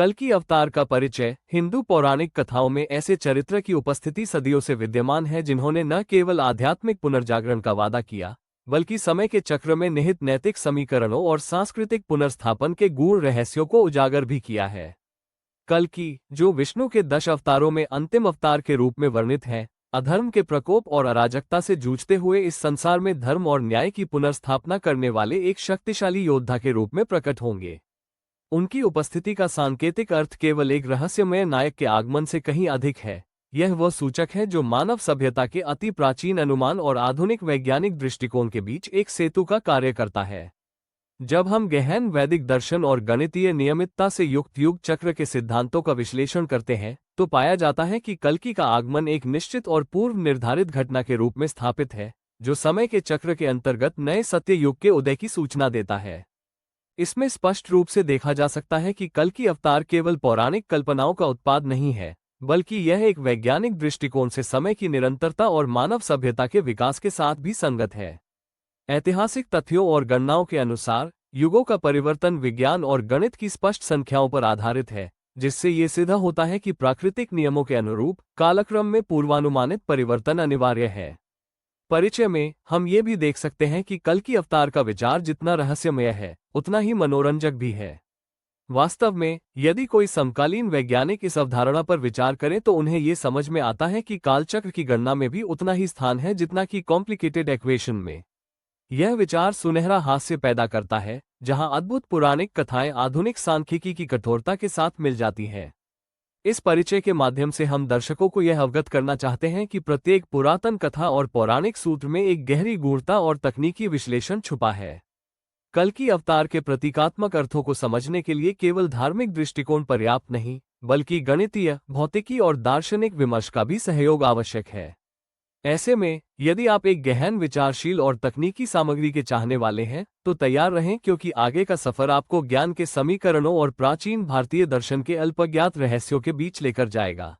कल्कि अवतार का परिचय। हिंदू पौराणिक कथाओं में ऐसे चरित्र की उपस्थिति सदियों से विद्यमान है जिन्होंने न केवल आध्यात्मिक पुनर्जागरण का वादा किया, बल्कि समय के चक्र में निहित नैतिक समीकरणों और सांस्कृतिक पुनर्स्थापन के गूढ़ रहस्यों को उजागर भी किया है। कल्कि, जो विष्णु के 10 अवतारों में अंतिम अवतार के रूप में वर्णित है, अधर्म के प्रकोप और अराजकता से जूझते हुए इस संसार में धर्म और न्याय की पुनर्स्थापना करने वाले एक शक्तिशाली योद्धा के रूप में प्रकट होंगे। उनकी उपस्थिति का सांकेतिक अर्थ केवल एक रहस्यमय नायक के आगमन से कहीं अधिक है। यह वह सूचक है जो मानव सभ्यता के अति प्राचीन अनुमान और आधुनिक वैज्ञानिक दृष्टिकोण के बीच एक सेतु का कार्य करता है। जब हम गहन वैदिक दर्शन और गणितीय नियमितता से युक्त युग चक्र के सिद्धांतों का विश्लेषण करते हैं, तो पाया जाता है कि कल्कि का आगमन एक निश्चित और पूर्व निर्धारित घटना के रूप में स्थापित है, जो समय के चक्र के अंतर्गत नए सत्य युग के उदय की सूचना देता है। इसमें स्पष्ट रूप से देखा जा सकता है कि कल्कि अवतार केवल पौराणिक कल्पनाओं का उत्पाद नहीं है, बल्कि यह एक वैज्ञानिक दृष्टिकोण से समय की निरंतरता और मानव सभ्यता के विकास के साथ भी संगत है। ऐतिहासिक तथ्यों और गणनाओं के अनुसार युगों का परिवर्तन विज्ञान और गणित की स्पष्ट संख्याओं पर आधारित है, जिससे ये सिद्ध होता है कि प्राकृतिक नियमों के अनुरूप कालक्रम में पूर्वानुमानित परिवर्तन अनिवार्य है। परिचय में हम ये भी देख सकते हैं कि कल्कि अवतार का विचार जितना रहस्यमय है, उतना ही मनोरंजक भी है। वास्तव में, यदि कोई समकालीन वैज्ञानिक इस अवधारणा पर विचार करे तो उन्हें ये समझ में आता है कि कालचक्र की गणना में भी उतना ही स्थान है जितना कि कॉम्प्लिकेटेड एक्वेशन में। यह विचार सुनहरा हास्य पैदा करता है, जहां अद्भुत पौराणिक कथाएं आधुनिक सांख्यिकी की कठोरता के साथ मिल जाती हैं। इस परिचय के माध्यम से हम दर्शकों को यह अवगत करना चाहते हैं कि प्रत्येक पुरातन कथा और पौराणिक सूत्र में एक गहरी गूढ़ता और तकनीकी विश्लेषण छुपा है। कल्कि अवतार के प्रतीकात्मक अर्थों को समझने के लिए केवल धार्मिक दृष्टिकोण पर्याप्त नहीं, बल्कि गणितीय, भौतिकी और दार्शनिक विमर्श का भी सहयोग आवश्यक है। ऐसे में, यदि आप एक गहन विचारशील और तकनीकी सामग्री के चाहने वाले हैं, तो तैयार रहें, क्योंकि आगे का सफर आपको ज्ञान के समीकरणों और प्राचीन भारतीय दर्शन के अल्पज्ञात रहस्यों के बीच लेकर जाएगा।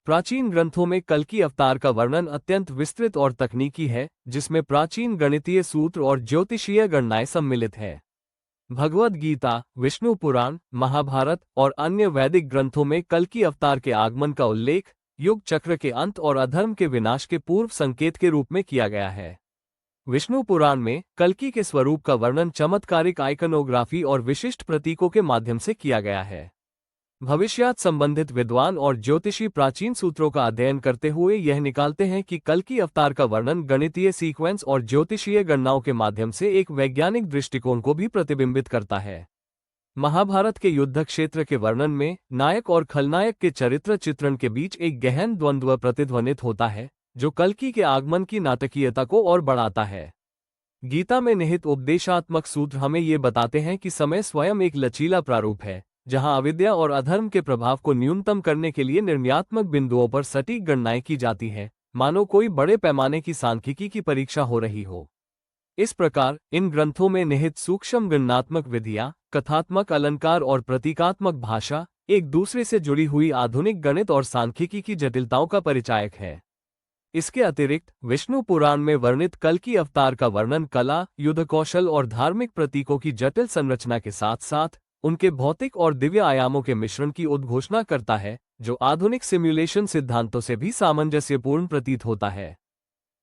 प्राचीन ग्रंथों में कल्कि अवतार का वर्णन अत्यंत विस्तृत और तकनीकी है, जिसमें प्राचीन गणितीय सूत्र और ज्योतिषीय गणनाएं सम्मिलित हैं। भगवद गीता, विष्णु पुराण, महाभारत और अन्य वैदिक ग्रंथों में कल्कि अवतार के आगमन का उल्लेख युग चक्र के अंत और अधर्म के विनाश के पूर्व संकेत के रूप में किया गया है। विष्णु पुराण में कल्कि के स्वरूप का वर्णन चमत्कारिक आइकनोग्राफी और विशिष्ट प्रतीकों के माध्यम से किया गया है। भविष्यात संबंधित विद्वान और ज्योतिषी प्राचीन सूत्रों का अध्ययन करते हुए यह निकालते हैं कि कल्कि अवतार का वर्णन गणितीय सीक्वेंस और ज्योतिषीय गणनाओं के माध्यम से एक वैज्ञानिक दृष्टिकोण को भी प्रतिबिंबित करता है। महाभारत के युद्ध क्षेत्र के वर्णन में नायक और खलनायक के चरित्र चित्रण के बीच एक गहन द्वंद्व प्रतिध्वनित होता है, जो कल्कि के आगमन की नाटकीयता को और बढ़ाता है। गीता में निहित उपदेशात्मक सूत्र हमें ये बताते हैं कि समय स्वयं एक लचीला प्रारूप है, जहां अविद्या और अधर्म के प्रभाव को न्यूनतम करने के लिए निर्णयात्मक बिंदुओं पर सटीक गणनाएं की जाती हैं, मानो कोई बड़े पैमाने की सांख्यिकी की परीक्षा हो रही हो। इस प्रकार इन ग्रंथों में निहित सूक्ष्म गणनात्मक विधियां, कथात्मक अलंकार और प्रतीकात्मक भाषा एक दूसरे से जुड़ी हुई आधुनिक गणित और सांख्यिकी की जटिलताओं का परिचायक है। इसके अतिरिक्त विष्णु पुराण में वर्णित कल्कि अवतार का वर्णन कला, युद्ध कौशल और धार्मिक प्रतीकों की जटिल संरचना के साथ साथ उनके भौतिक और दिव्य आयामों के मिश्रण की उद्घोषणा करता है, जो आधुनिक सिम्युलेशन सिद्धांतों से भी सामंजस्यपूर्ण प्रतीत होता है।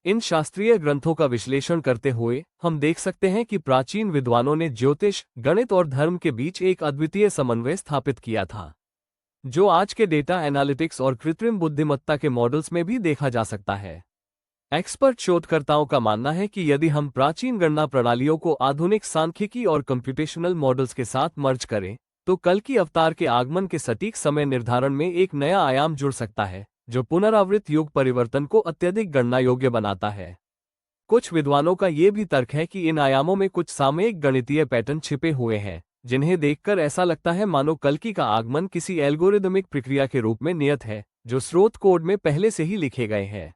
इन शास्त्रीय ग्रंथों का विश्लेषण करते हुए हम देख सकते हैं कि प्राचीन विद्वानों ने ज्योतिष, गणित और धर्म के बीच एक अद्वितीय समन्वय स्थापित किया था, जो आज के डेटा एनालिटिक्स और कृत्रिम बुद्धिमत्ता के मॉडल्स में भी देखा जा सकता है। एक्सपर्ट शोधकर्ताओं का मानना है कि यदि हम प्राचीन गणना प्रणालियों को आधुनिक सांख्यिकी और कंप्यूटेशनल मॉडल्स के साथ मर्ज करें, तो कल्कि अवतार के आगमन के सटीक समय निर्धारण में एक नया आयाम जुड़ सकता है, जो पुनरावृत्त युग परिवर्तन को अत्यधिक गणना योग्य बनाता है। कुछ विद्वानों का ये भी तर्क है कि इन आयामों में कुछ सामयिक गणितीय पैटर्न छिपे हुए हैं, जिन्हें देखकर ऐसा लगता है मानो कल्कि का आगमन किसी एल्गोरिदमिक प्रक्रिया के रूप में नियत है, जो स्रोत कोड में पहले से ही लिखे गए हैं।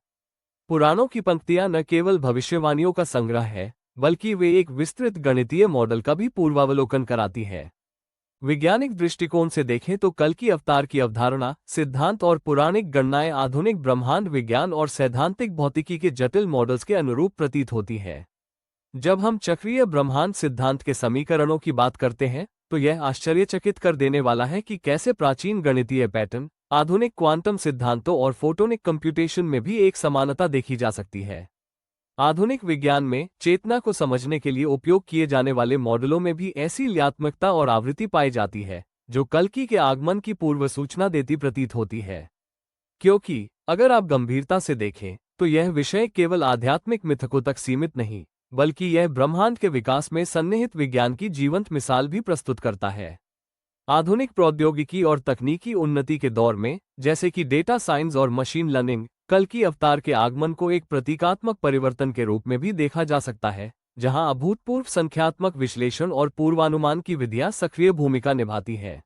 पुराणों की पंक्तियां न केवल भविष्यवाणियों का संग्रह है, बल्कि वे एक विस्तृत गणितीय मॉडल का भी पूर्वावलोकन कराती है। वैज्ञानिक दृष्टिकोण से देखें तो कल्कि अवतार की अवधारणा, सिद्धांत और पौराणिक गणनाएं आधुनिक ब्रह्मांड विज्ञान और सैद्धांतिक भौतिकी के जटिल मॉडल्स के अनुरूप प्रतीत होती है। जब हम चक्रीय ब्रह्मांड सिद्धांत के समीकरणों की बात करते हैं, तो यह आश्चर्यचकित कर देने वाला है कि कैसे प्राचीन गणितीय पैटर्न, आधुनिक क्वांटम सिद्धांतों और फोटोनिक कंप्यूटेशन में भी एक समानता देखी जा सकती है। आधुनिक विज्ञान में चेतना को समझने के लिए उपयोग किए जाने वाले मॉडलों में भी ऐसी ल्यात्मकता और आवृत्ति पाई जाती है जो कल्कि के आगमन की पूर्व सूचना देती प्रतीत होती है। क्योंकि अगर आप गंभीरता से देखें तो यह विषय केवल आध्यात्मिक मिथकों तक सीमित नहीं, बल्कि यह ब्रह्मांड के विकास में सन्निहित विज्ञान की जीवंत मिसाल भी प्रस्तुत करता है। आधुनिक प्रौद्योगिकी और तकनीकी उन्नति के दौर में, जैसे कि डेटा साइंस और मशीन लर्निंग, कल्कि अवतार के आगमन को एक प्रतीकात्मक परिवर्तन के रूप में भी देखा जा सकता है, जहां अभूतपूर्व संख्यात्मक विश्लेषण और पूर्वानुमान की विधियां सक्रिय भूमिका निभाती हैं।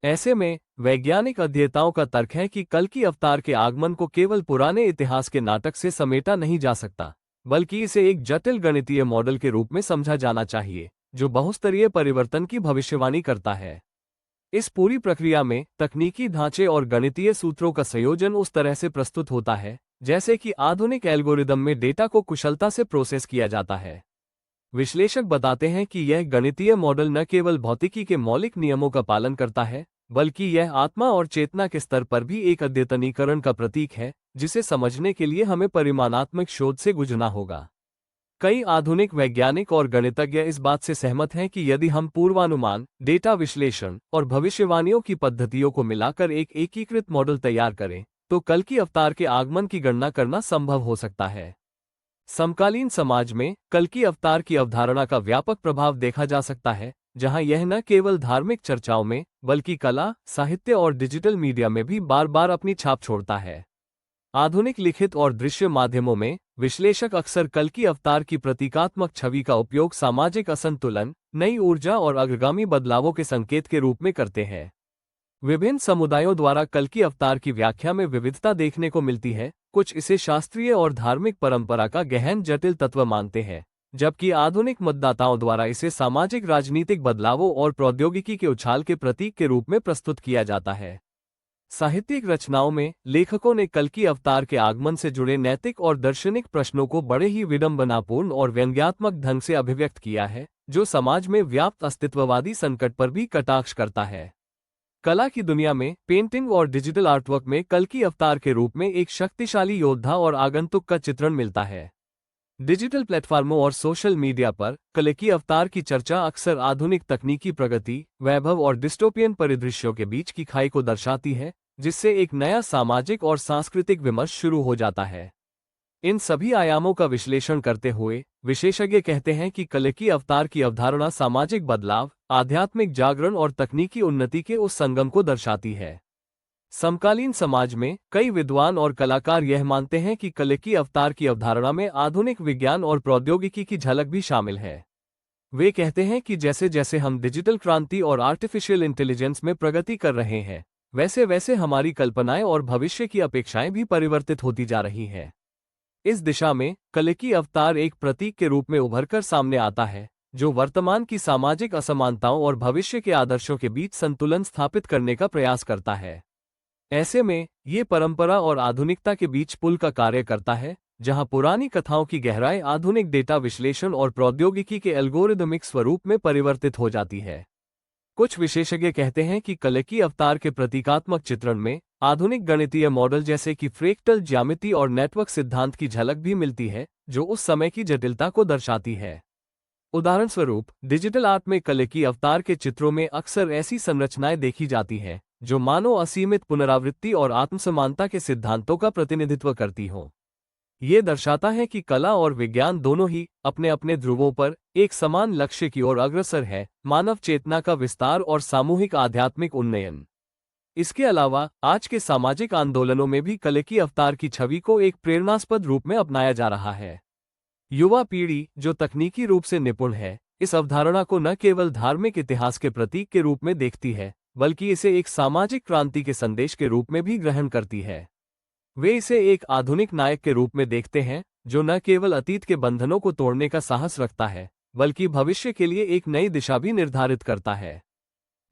ऐसे में वैज्ञानिक अध्येताओं का तर्क है कि कल्कि अवतार के आगमन को केवल पुराने इतिहास के नाटक से समेटा नहीं जा सकता, बल्कि इसे एक जटिल गणितीय मॉडल के रूप में समझा जाना चाहिए जो बहुस्तरीय परिवर्तन की भविष्यवाणी करता है। इस पूरी प्रक्रिया में तकनीकी ढांचे और गणितीय सूत्रों का संयोजन उस तरह से प्रस्तुत होता है जैसे कि आधुनिक एल्गोरिदम में डेटा को कुशलता से प्रोसेस किया जाता है। विश्लेषक बताते हैं कि यह गणितीय मॉडल न केवल भौतिकी के मौलिक नियमों का पालन करता है, बल्कि यह आत्मा और चेतना के स्तर पर भी एक अद्यतनीकरण का प्रतीक है, जिसे समझने के लिए हमें परिमाणात्मक शोध से गुजरना होगा। कई आधुनिक वैज्ञानिक और गणितज्ञ इस बात से सहमत हैं कि यदि हम पूर्वानुमान, डेटा विश्लेषण और भविष्यवाणियों की पद्धतियों को मिलाकर एक एकीकृत मॉडल तैयार करें, तो कल्कि अवतार के आगमन की गणना करना संभव हो सकता है। समकालीन समाज में कल्कि अवतार की अवधारणा का व्यापक प्रभाव देखा जा सकता है, जहां यह न केवल धार्मिक चर्चाओं में, बल्कि कला, साहित्य और डिजिटल मीडिया में भी बार बार अपनी छाप छोड़ता है। आधुनिक लिखित और दृश्य माध्यमों में विश्लेषक अक्सर कल्कि अवतार की प्रतीकात्मक छवि का उपयोग सामाजिक असंतुलन, नई ऊर्जा और अग्रगामी बदलावों के संकेत के रूप में करते हैं। विभिन्न समुदायों द्वारा कल्कि अवतार की व्याख्या में विविधता देखने को मिलती है। कुछ इसे शास्त्रीय और धार्मिक परंपरा का गहन जटिल तत्व मानते हैं, जबकि आधुनिक मतदाताओं द्वारा इसे सामाजिक राजनीतिक बदलावों और प्रौद्योगिकी के उछाल के प्रतीक के रूप में प्रस्तुत किया जाता है। साहित्यिक रचनाओं में लेखकों ने कल्कि अवतार के आगमन से जुड़े नैतिक और दार्शनिक प्रश्नों को बड़े ही विडंबनापूर्ण और व्यंग्यात्मक ढंग से अभिव्यक्त किया है, जो समाज में व्याप्त अस्तित्ववादी संकट पर भी कटाक्ष करता है। कला की दुनिया में पेंटिंग और डिजिटल आर्टवर्क में कल्कि अवतार के रूप में एक शक्तिशाली योद्धा और आगंतुक का चित्रण मिलता है। डिजिटल प्लेटफॉर्मों और सोशल मीडिया पर कल्कि अवतार की चर्चा अक्सर आधुनिक तकनीकी प्रगति, वैभव और डिस्टोपियन परिदृश्यों के बीच की खाई को दर्शाती है, जिससे एक नया सामाजिक और सांस्कृतिक विमर्श शुरू हो जाता है। इन सभी आयामों का विश्लेषण करते हुए विशेषज्ञ कहते हैं कि कल्कि अवतार की अवधारणा सामाजिक बदलाव, आध्यात्मिक जागरण और तकनीकी उन्नति के उस संगम को दर्शाती है। समकालीन समाज में कई विद्वान और कलाकार यह मानते हैं कि कल्कि अवतार की अवधारणा में आधुनिक विज्ञान और प्रौद्योगिकी की झलक भी शामिल है। वे कहते हैं कि जैसे जैसे हम डिजिटल क्रांति और आर्टिफिशियल इंटेलिजेंस में प्रगति कर रहे हैं, वैसे वैसे हमारी कल्पनाएं और भविष्य की अपेक्षाएं भी परिवर्तित होती जा रही हैं। इस दिशा में कल्कि अवतार एक प्रतीक के रूप में उभरकर सामने आता है, जो वर्तमान की सामाजिक असमानताओं और भविष्य के आदर्शों के बीच संतुलन स्थापित करने का प्रयास करता है। ऐसे में ये परंपरा और आधुनिकता के बीच पुल का कार्य करता है, जहां पुरानी कथाओं की गहराई आधुनिक डेटा विश्लेषण और प्रौद्योगिकी के एल्गोरिदमिक स्वरूप में परिवर्तित हो जाती है। कुछ विशेषज्ञ कहते हैं कि कल्कि अवतार के प्रतीकात्मक चित्रण में आधुनिक गणितीय मॉडल जैसे कि फ्रैक्टल ज्यामिति और नेटवर्क सिद्धांत की झलक भी मिलती है, जो उस समय की जटिलता को दर्शाती है। उदाहरण स्वरूप, डिजिटल आर्ट में कल्कि अवतार के चित्रों में अक्सर ऐसी संरचनाएं देखी जाती हैं जो मानो असीमित पुनरावृत्ति और आत्मसमानता के सिद्धांतों का प्रतिनिधित्व करती हों। ये दर्शाता है कि कला और विज्ञान दोनों ही अपने अपने ध्रुवों पर एक समान लक्ष्य की ओर अग्रसर है, मानव चेतना का विस्तार और सामूहिक आध्यात्मिक उन्नयन। इसके अलावा आज के सामाजिक आंदोलनों में भी कल्कि अवतार की छवि को एक प्रेरणास्पद रूप में अपनाया जा रहा है। युवा पीढ़ी, जो तकनीकी रूप से निपुण है, इस अवधारणा को न केवल धार्मिक इतिहास के प्रतीक के रूप में देखती है, बल्कि इसे एक सामाजिक क्रांति के संदेश के रूप में भी ग्रहण करती है। वे इसे एक आधुनिक नायक के रूप में देखते हैं, जो न केवल अतीत के बंधनों को तोड़ने का साहस रखता है, बल्कि भविष्य के लिए एक नई दिशा भी निर्धारित करता है।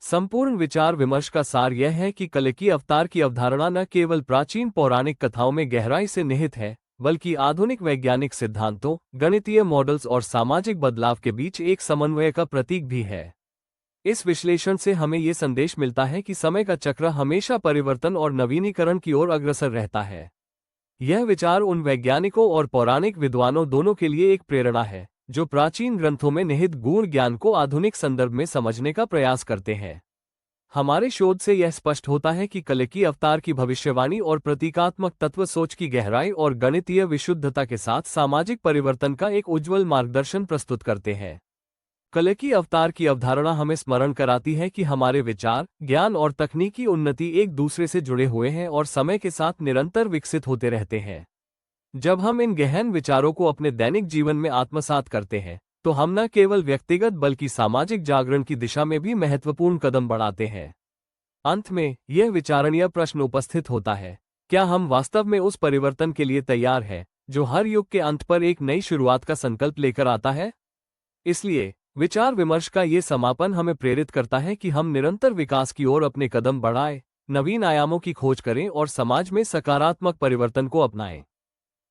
संपूर्ण विचार विमर्श का सार यह है कि कल्कि अवतार की अवधारणा न केवल प्राचीन पौराणिक कथाओं में गहराई से निहित है, बल्कि आधुनिक वैज्ञानिक सिद्धांतों, गणितीय मॉडल्स और सामाजिक बदलाव के बीच एक समन्वय का प्रतीक भी है। इस विश्लेषण से हमें ये संदेश मिलता है कि समय का चक्र हमेशा परिवर्तन और नवीनीकरण की ओर अग्रसर रहता है। यह विचार उन वैज्ञानिकों और पौराणिक विद्वानों दोनों के लिए एक प्रेरणा है, जो प्राचीन ग्रंथों में निहित गूढ़ ज्ञान को आधुनिक संदर्भ में समझने का प्रयास करते हैं। हमारे शोध से यह स्पष्ट होता है कि कल्कि अवतार की भविष्यवाणी और प्रतीकात्मक तत्व सोच की गहराई और गणितीय विशुद्धता के साथ सामाजिक परिवर्तन का एक उज्ज्वल मार्गदर्शन प्रस्तुत करते हैं। कल्कि अवतार की अवधारणा हमें स्मरण कराती है कि हमारे विचार, ज्ञान और तकनीकी उन्नति एक दूसरे से जुड़े हुए हैं और समय के साथ निरंतर विकसित होते रहते हैं। जब हम इन गहन विचारों को अपने दैनिक जीवन में आत्मसात करते हैं, तो हम न केवल व्यक्तिगत बल्कि सामाजिक जागरण की दिशा में भी महत्वपूर्ण कदम बढ़ाते हैं। अंत में यह विचारणीय प्रश्न उपस्थित होता है, क्या हम वास्तव में उस परिवर्तन के लिए तैयार हैं, जो हर युग के अंत पर एक नई शुरुआत का संकल्प लेकर आता है? इसलिए विचार विमर्श का ये समापन हमें प्रेरित करता है कि हम निरंतर विकास की ओर अपने कदम बढ़ाएं, नवीन आयामों की खोज करें और समाज में सकारात्मक परिवर्तन को अपनाएं।